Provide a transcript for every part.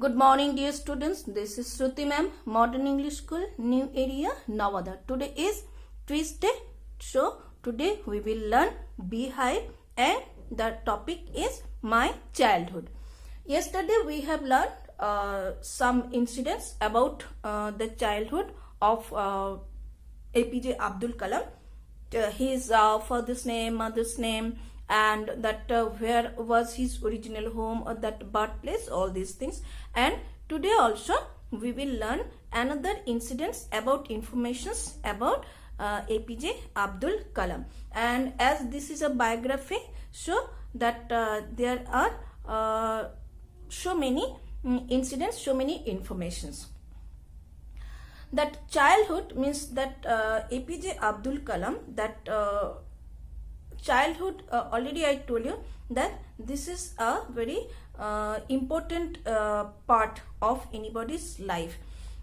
Good morning, dear students. This is Shruti ma'am, Modern English School, New Area, Navada. Today is Tuesday, so today we will learn beehive and the topic is my childhood. Yesterday we have learned some incidents about the childhood of APJ Abdul Kalam, his father's name, mother's name, and that where was his original home or that birthplace, all these things. And today also we will learn another incidents about informations about APJ Abdul Kalam. And as this is a biography, so that there are so many incidents, so many informations. That childhood means that APJ Abdul Kalam, that childhood, already I told you that this is a very important part of anybody's life.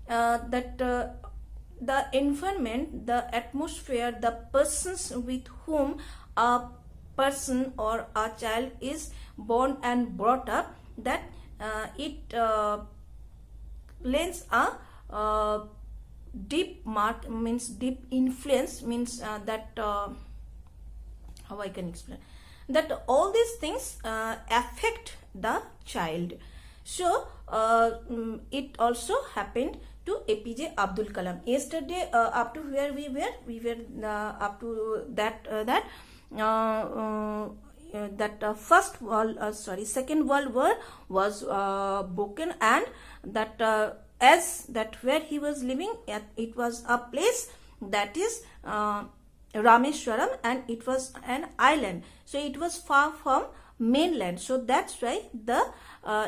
That the environment, the atmosphere, the persons with whom a person or a child is born and brought up, that it lends a deep mark, means deep influence, means that how I can explain, that all these things affect the child. So it also happened to APJ Abdul Kalam. Yesterday, up to where we were up to that Second World War was broken, and that as that where he was living, it was a place that is Rameswaram, and it was an island, so it was far from mainland. So that's why the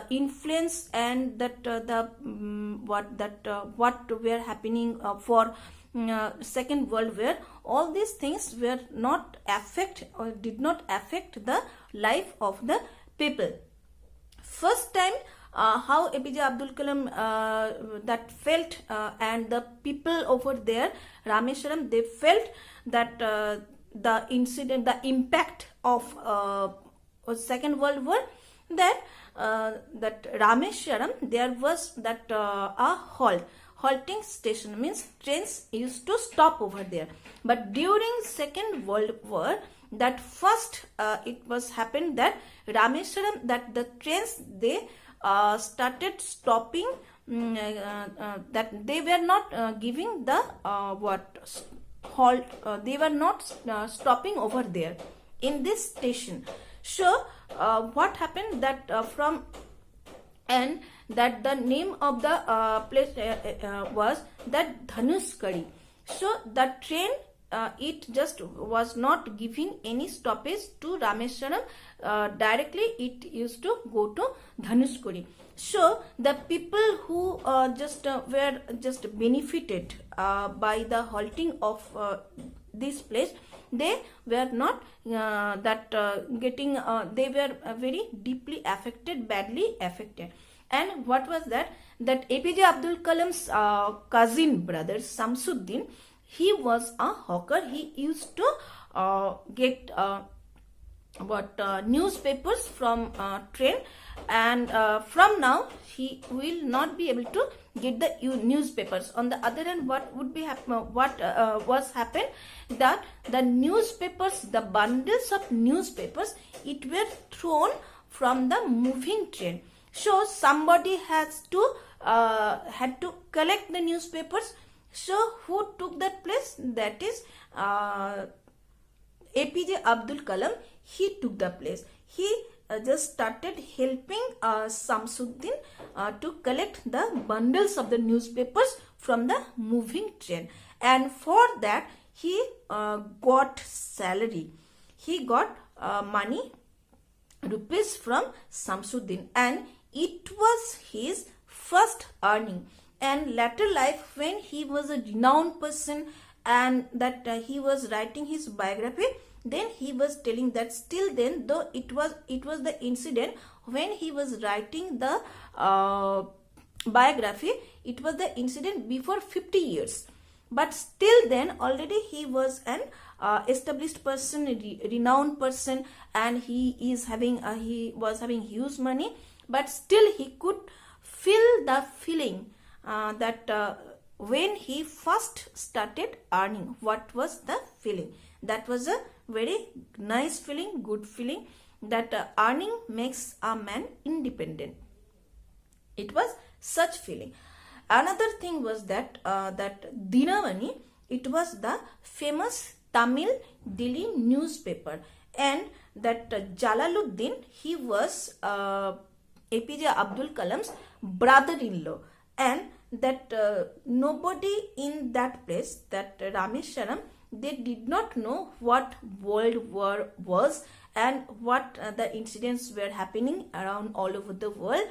influence and that what were happening for Second World War, all these things were not affect or did not affect the life of the people. First time how APJ Abdul Kalam that felt, and the people over there, Rameswaram, they felt that the incident, the impact of Second World War, that Rameswaram, there was that a halting station, means trains used to stop over there. But during Second World War, that first it was happened that Rameswaram, that the trains, they started stopping, that they were not giving the halt, they were not stopping over there in this station. So what happened, that from, and that the name of the place was that Dhanuskari. So the train, it just was not giving any stoppage to Rameswaram, directly it used to go to Dhanuskari. So the people who were just benefited by the halting of this place, they were not getting, they were very deeply affected, badly affected. And what was that APJ Abdul Kalam's cousin brother Samsuddin, he was a hawker. He used to get newspapers from train, and from now he will not be able to get the newspapers. On the other hand, what would be was happened, that the newspapers, the bundles of newspapers, it were thrown from the moving train. So somebody has to had to collect the newspapers. So who took that place? That is APJ Abdul Kalam. He took the place. He just started helping Samsuddin to collect the bundles of the newspapers from the moving train. And for that he got salary. He got money, rupees from Samsuddin, and it was his first earning. And later life, when he was a renowned person, and that he was writing his biography, then he was telling that still then, though it was the incident when he was writing the biography, it was the incident before 50 years, but still then already he was an established person, renowned person, and he was having huge money, but still he could feel the feeling that when he first started earning, what was the feeling? That was a very nice feeling, good feeling, that earning makes a man independent. It was such feeling. Another thing was that Dinavani, it was the famous Tamil daily newspaper, and that Jalaluddin, he was APJ Abdul Kalam's brother-in-law, and that nobody in that place, that Rameswaram, they did not know what World War was and what the incidents were happening around all over the world.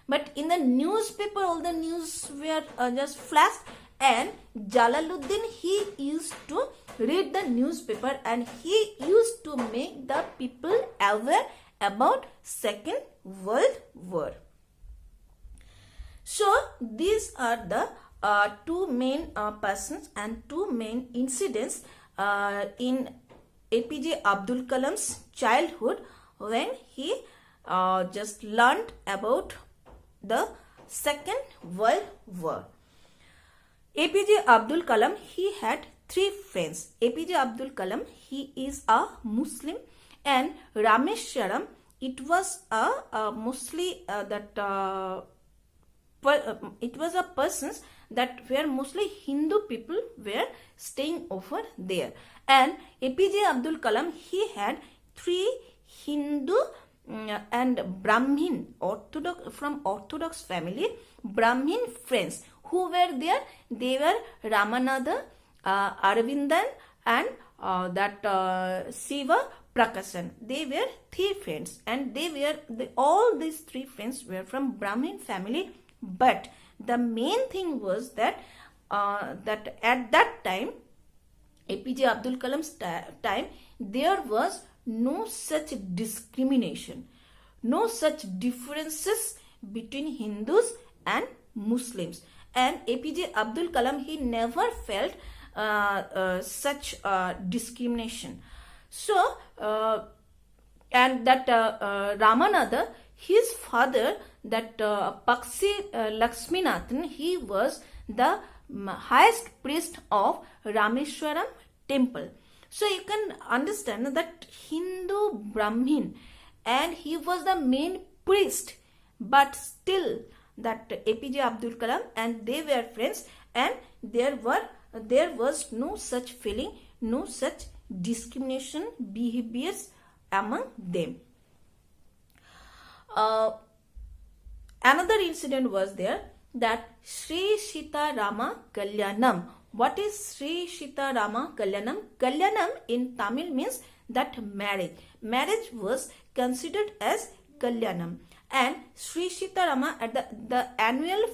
But in the newspaper, all the news were just flashed, and Jalaluddin, he used to read the newspaper, and he used to make the people aware about Second World War. So these are the two main persons and two main incidents in APJ Abdul Kalam's childhood, when he just learned about the Second World War. APJ Abdul Kalam, he had three friends. APJ Abdul Kalam, he is a Muslim, and Rameswaram, it was a mostly it was a persons that were mostly Hindu people were staying over there. And APJ Abdul Kalam, he had three Hindu and Brahmin, from Orthodox family, Brahmin friends who were there. They were Ramananda, Aravindan, and Siva Prakasan. They were three friends, and all these three friends were from Brahmin family. But the main thing was that that at that time, APJ Abdul Kalam's time, there was no such discrimination, no such differences between Hindus and Muslims. And APJ Abdul Kalam, he never felt such discrimination. So, and that Ramananda, his father, that Paksi Lakshminathan, he was the highest priest of Rameswaram temple. So you can understand that Hindu Brahmin, and he was the main priest, but still that APJ Abdul Kalam and they were friends, and there was no such feeling, no such discrimination behaviors among them. Another incident was there, that Sri Sita Rama Kalyanam. What is Sri Sita Rama Kalyanam? Kalyanam in Tamil means that marriage. Marriage was considered as Kalyanam. And Sri Sita Rama, at the annual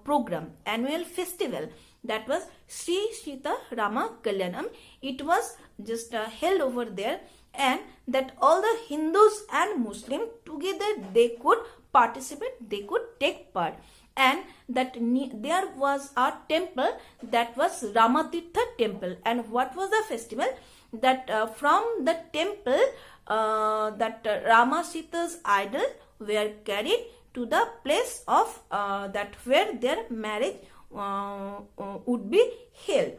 program, annual festival, that was Sri Sita Rama Kalyanam. It was just held over there, and that all the Hindus and Muslims together, they could participate, they could take part. And that there was a temple, that was Ramatirtha temple. And what was the festival? That from the temple, that Rama Sita's idol were carried to the place of that where their marriage would be held.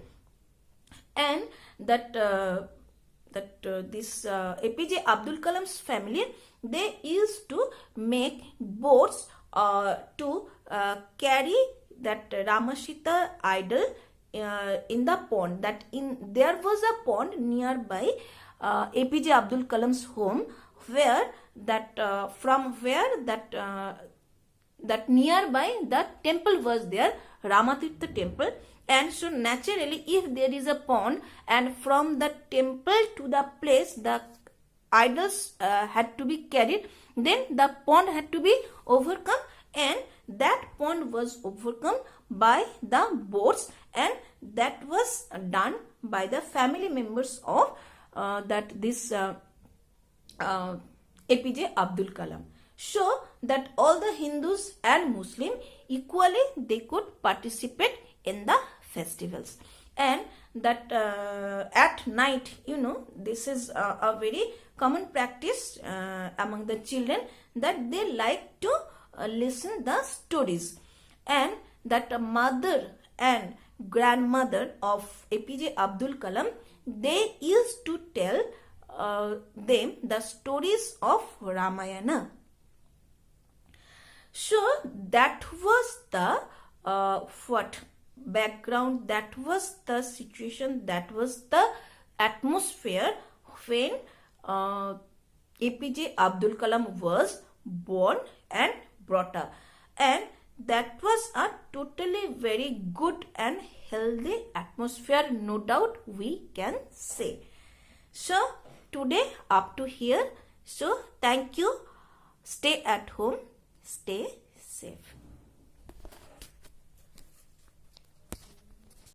And that this APJ Abdul Kalam's family, they used to make boats to carry that Ramasita idol in the pond. That there was a pond nearby APJ Abdul Kalam's home, where that from where that nearby the temple was there, Ramatirtha temple. And so naturally, if there is a pond, and from the temple to the place the idols had to be carried, then the pond had to be overcome, and that pond was overcome by the boats, and that was done by the family members of this APJ Abdul Kalam. So that all the Hindus and Muslim equally, they could participate in the festivals. And that at night, this is a very common practice among the children, that they like to listen the stories, and that mother and grandmother of APJ Abdul Kalam, they used to tell them the stories of Ramayana. So that was the what background, that was the situation, that was the atmosphere when APJ Abdul Kalam was born and brought up, and that was a totally very good and healthy atmosphere, no doubt we can say. So today up to here. So thank you. Stay at home, stay safe.